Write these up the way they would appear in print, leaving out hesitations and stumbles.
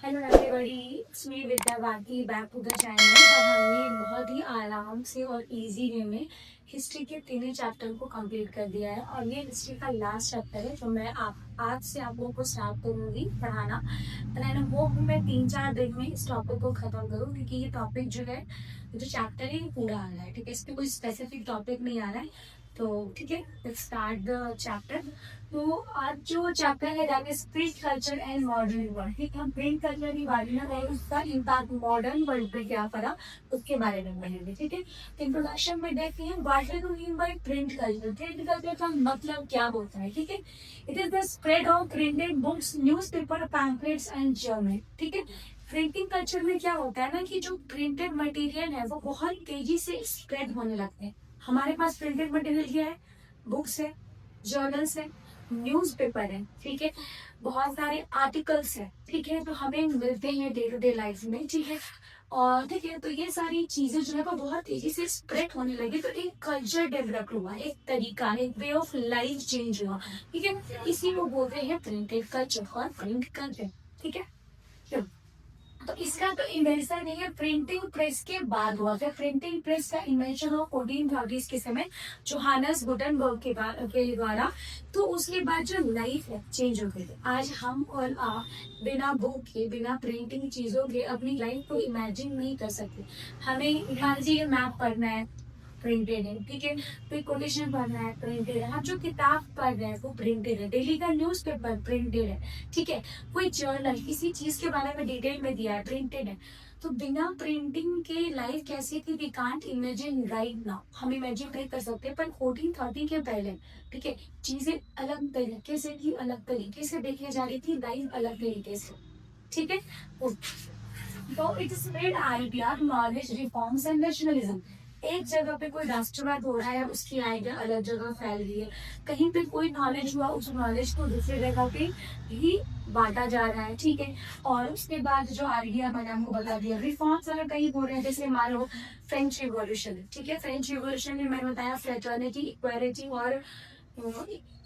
Hello everybody, it's me Vidya Bharati back to the channel. और हमने बहुत ही आराम से और इजी वे में हिस्ट्री के तीनों चैप्टर को कंप्लीट कर दिया है और ये हिस्ट्री का लास्ट चैप्टर है जो मैं आप आज से आप लोगों को स्टार्ट करूंगी पढ़ाना। एंड वो मैं 3-4 दिन में इस टॉपिक को खत्म करूँ क्योंकि ये टॉपिक जो है, ये जो चैप्टर है ये पूरा आ रहा है। ठीक है, इसमें कोई स्पेसिफिक टॉपिक नहीं आ रहा है। तो ठीक है, लेट्स स्टार्ट द चैप्टर। तो आज जो चैप्टर है that is print culture and modern world. ठीक है, प्रिंट कल्चर की बात ना है, उसका इम्पैक्ट मॉडर्न वर्ल्ड पे क्या पड़ा उसके बारे में पढ़ेंगे। ठीक है, इंट्रोडक्शन में देखते हैं what do you mean by print culture. Print culture का मतलब क्या होता है? ठीक है, it is the spread of printed books, newspaper, pamphlets and journal. ठीक है, प्रिंटिंग कल्चर में क्या होता है ना कि जो प्रिंटेड मटेरियल है वो बहुत तेजी से स्प्रेड होने लगते हैं। हमारे पास प्रिंटेड मटेरियल क्या है? बुक्स है, जर्नल्स है, न्यूज़पेपर है। ठीक है, बहुत सारे आर्टिकल्स है। ठीक है, तो हमें मिलते हैं डे टू डे लाइफ में। ठीक है, और ठीक है, तो ये सारी चीजें जो है वो बहुत तेजी से स्प्रेड होने लगी, तो एक कल्चर डेवलप हुआ, एक तरीका, एक वे ऑफ लाइफ चेंज हुआ। ठीक है, इसी को बोलते हैं प्रिंटेड कल्चर और प्रिंट कल्चर। ठीक है, चलो। तो इसका तो इन्वेंशन नहीं है, प्रिंटिंग प्रेस के बाद हुआ। फिर प्रिंटिंग प्रेस का इन्वेंशन हुआ 1430 के समय जोहानस गुटेनबर्ग के द्वारा। तो उसके बाद जो लाइफ है चेंज हो गई। आज हम और आप बिना बुक के, बिना प्रिंटिंग चीजों के अपनी लाइफ को इमेजिन नहीं कर सकते। हमें मान लीजिए मैप पढ़ना है, प्रिंटेड है। ठीक है, कोई कोटेशन पढ़ना है, प्रिंटेड है। हम जो किताब पढ़ रहे हैं वो प्रिंटेड है। डेली का न्यूज़पेपर प्रिंटेड है। ठीक है, कोई जर्नल किसी चीज के बारे में डिटेल में दिया है, प्रिंटेड है। तो बिना प्रिंटिंग के लाइफ कैसी थी, we can't imagine right now. हम इमेजिन नहीं कर सकते। पर 1430 के पहले, ठीक है, चीजें अलग तरीके से थी, अलग तरीके से देखी जा रही थी, लाइफ अलग तरीके से। ठीक है, तो it spread idea, knowledge, reforms and nationalism. एक जगह पे कोई राष्ट्रवाद हो रहा है, उसकी आइडिया अलग जगह फैल रही है। कहीं पे कोई नॉलेज हुआ, उस नॉलेज को दूसरी जगह पे भी बांटा जा रहा है। ठीक है, और उसके बाद जो आइडिया मैंने हमको बता दिया, रिफॉर्म्स अगर कहीं हो रहे हैं, जैसे मान लो फ्रेंच रिवॉल्यूशन। ठीक है, फ्रेंच रिवॉल्यूशन में मैंने बताया फ्रेटर्निटी, इक्वालिटी और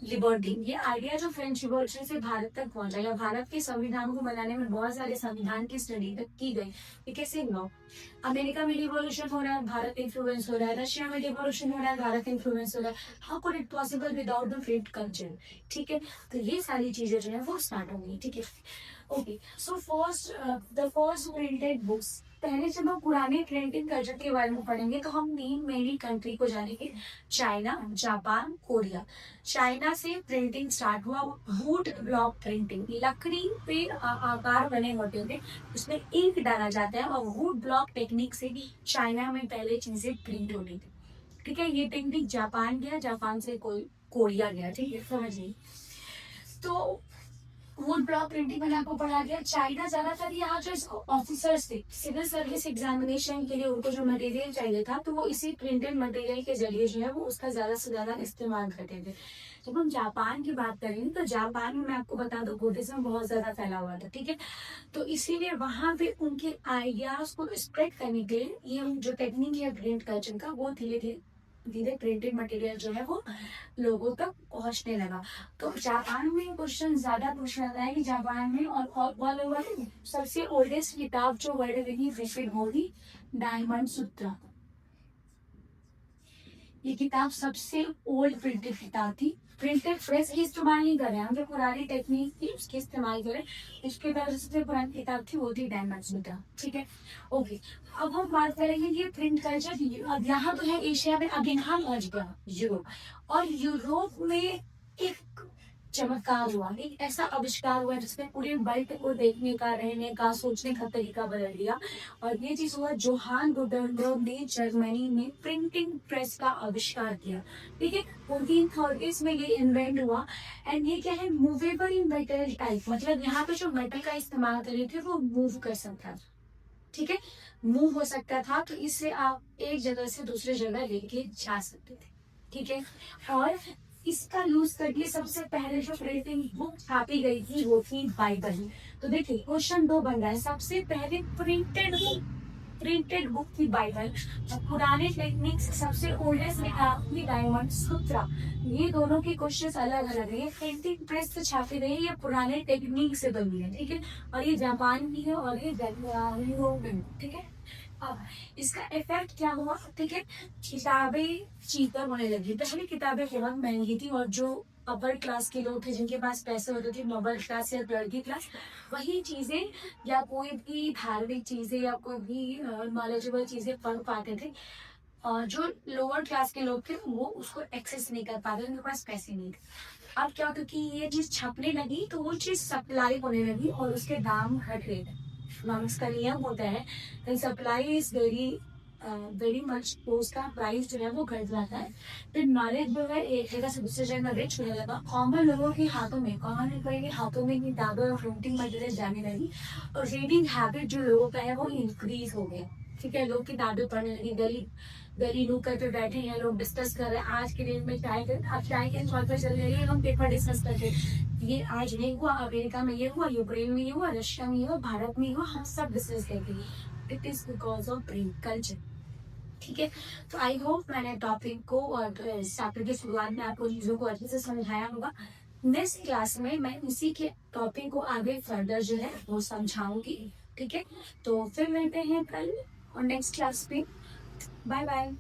लिबर्टी। ये आइडिया जो फ्रेंच रिवॉल्यूशन से भारत तक पहुंचा या भारत के संविधान को बनाने में बहुत सारे संविधान की स्टडी तक की गई। ये कैसे हुआ? अमेरिका में रिवॉल्यूशन हो रहा है, भारत इन्फ्लुएंस हो रहा है। रशिया में रिवॉल्यूशन हो रहा है, भारत इन्फ्लुएंस हो रहा है। How could it possible without the print culture? ठीक है, तो ये सारी चीजें जो है वो स्टार्ट होंगी। ठीक है, okay. So first, the first printed books. पहले जब हम पुराने प्रिंटिंग कल्चर के बारे में पढ़ेंगे तो हम तीन मेनली कंट्री को जानेंगे, चाइना, जापान, कोरिया। चाइना से प्रिंटिंग स्टार्ट हुआ, वुड ब्लॉक प्रिंटिंग। लकड़ी पे आकार बने होते थे, उसमें इंक डाला जाता है और वुड ब्लॉक टेक्निक से भी चाइना में पहले चीजें प्रिंट होती थी। ठीक है, ये टेक्निक जापान गया, जापान से कोई कोरिया गया। ठीक है, समझिए। तो वुड ब्लॉक प्रिंटिंग मैंने आपको पढ़ा दिया। चाइना ज्यादातर यहाँ जो इसको ऑफिसर्स थे, सिविल सर्विस एग्जामिनेशन के लिए उनको जो मटेरियल चाहिए था, तो वो इसी प्रिंटेड मटेरियल के जरिए जो है वो उसका ज्यादा से ज्यादा इस्तेमाल करते थे। जब हम जापान की बात करेंगे तो जापान में मैं आपको बता दूं बुद्धिज्म बहुत ज्यादा फैला हुआ था। ठीक है, तो इसीलिए वहां पे उनके आइडियाज को स्प्रेड करने के लिए ये जो टेक्निक है प्रिंट कल्चर का, वो धीरे धीरे धीरे प्रिंटेड मटेरियल जो है वो लोगों तक पहुंचने लगा। तो जापान में क्वेश्चन ज्यादा पूछा जाता है कि जापान में और वर्ल्ड ओवर सबसे ओल्डेस्ट किताब जो वर्ल्ड में प्रिंटेड होगी, डायमंड सूत्र। ये किताब सबसे ओल्ड प्रिंटेड किताब थी। प्रिंटेड प्रेस की इस्तेमाल नहीं कर रहे हैं हम, जो पुरानी टेक्निक थी उसकी इस्तेमाल करें। इसके बाद सबसे पुरानी किताब थी वो थी डायमंड सूत्र। ठीक है, ओके। अब हम बात करेंगे ये प्रिंट कल्चर। अब यहाँ तो है एशिया में, अब यहाँ पहुंच गया यूरोप। और यूरोप में एक चमत्कार हुआ, एक ऐसा आविष्कार हुआ जिसने पूरे वर्ल्ड को देखने का, रहने का, सोचने का तरीका बदल दिया। और ये चीज हुआ, जोहान गुटेनबर्ग ने जर्मनी में प्रिंटिंग प्रेस का आविष्कार किया। ठीक है, 1430 में ये इन्वेंट हुआ। एंड ये क्या है, मूवेबल मेटल टाइप, मतलब यहाँ पे जो मेटल का इस्तेमाल कर रहे थे वो मूव कर सकता था। ठीक है, मूव हो सकता था, तो इससे आप एक जगह से दूसरी जगह लेके जा सकते थे। ठीक है, और इसका यूज करके सबसे पहले जो प्रिंटिंग बुक छापी गई थी वो थी बाइबल। तो देखिए क्वेश्चन 2 बन रहा है, सबसे पहले प्रिंटेड बुक प्रिंटेड बुक थी बाइबल, पुराने टेक्निक्स सबसे ओल्डेस्ट लिखा डायमंड सूत्रा, ये दोनों की क्वेश्चंस अलग अलग है। ये प्रिंटिंग प्रेस से छापी गई है, ये पुराने टेक्निक से बनी है, ठीक है। और ये जापान की है और ये यूरोप में, ठीक है। अब इसका इफेक्ट क्या हुआ, ठीक है, किताबें चीपर होने लगी। पहले किताबें बहुत महंगी थी और जो अपर क्लास के लोग थे, जिनके पास पैसे होते थे, नोबल क्लास या लड़की क्लास, वही चीजें या कोई भी धार्मिक चीजें या कोई भी नॉलेजेबल चीजें पढ़ पाते थे। और जो लोअर क्लास के लोग थे वो उसको एक्सेस नहीं कर पाते, उनके पास पैसे नहीं थे। अब क्या, क्योंकि ये चीज छपने लगी तो वो चीज सप्लाई होने लगी और उसके दाम घट गए थे। इसका नियम होता है, सप्लाई इज वेरी मच, तो उसका प्राइस जो है वो घट जाता है। फिर नॉलेज जो है एक जगह से दूसरी जगह रिच होने लगा। कॉमन लोगों के हाथों में, कॉमन लोगों के हाथों में किताबें और प्रिंटिंग मटेरियल जाने लगी और रीडिंग हैबिट जो लोगों का है वो इंक्रीज हो गया, ठीक है। लोग किताबें पढ़ने लगे, गली गली नुक्कड़ पे बैठे हैं लोग, डिस्कस कर रहे हैं। आज के डेट में अब चाय के तौर पर चल रही है, हम पेपर डिस्कस करते हैं, ये आज नहीं हुआ, अमेरिका में ये हुआ, यूक्रेन में ये हुआ, रशिया में ये हुआ, भारत में ये हुआ, हम सब डिस्कस करते हैं। It is because of print culture, ठीक है। तो आई होप मैंने टॉपिक को और चैप्टर की शुरुआत में आपको चीजों को अच्छे से समझाया होगा। नेक्स्ट क्लास में मैं इसी के टॉपिक को आगे फर्दर जो है वो समझाऊंगी, ठीक है। तो फिर मिलते हैं कल और नेक्स्ट क्लास पे। Bye bye.